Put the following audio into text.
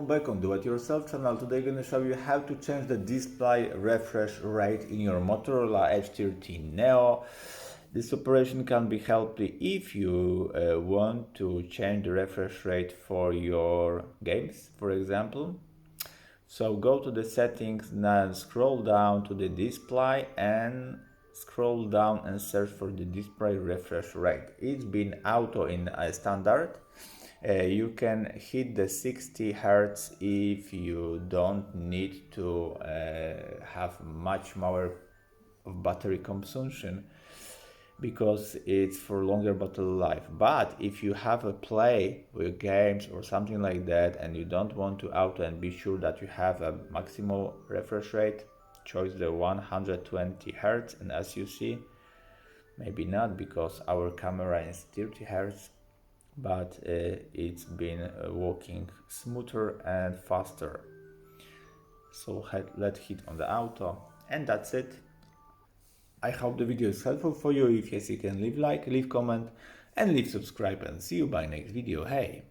Back on Do It Yourself channel. Today I'm going to show you how to change the display refresh rate in your Motorola Edge 13 Neo. This operation can be helpful if you want to change the refresh rate for your games, for example. So go to the settings, now scroll down to the display and scroll down and search for the display refresh rate. It's been auto in standard. You can hit the 60 Hz if you don't need to have much more of battery consumption, because it's for longer battery life. But if you have a play with games or something like that and you don't want to auto and be sure that you have a maximal refresh rate, choose the 120 Hz, and as you see, maybe not, because our camera is 30 Hz, but it's been working smoother and faster. So let's hit on the auto, and that's it. I hope the video is helpful for you. If yes, you can leave like, leave comment and leave subscribe, and see you by next video. Hey!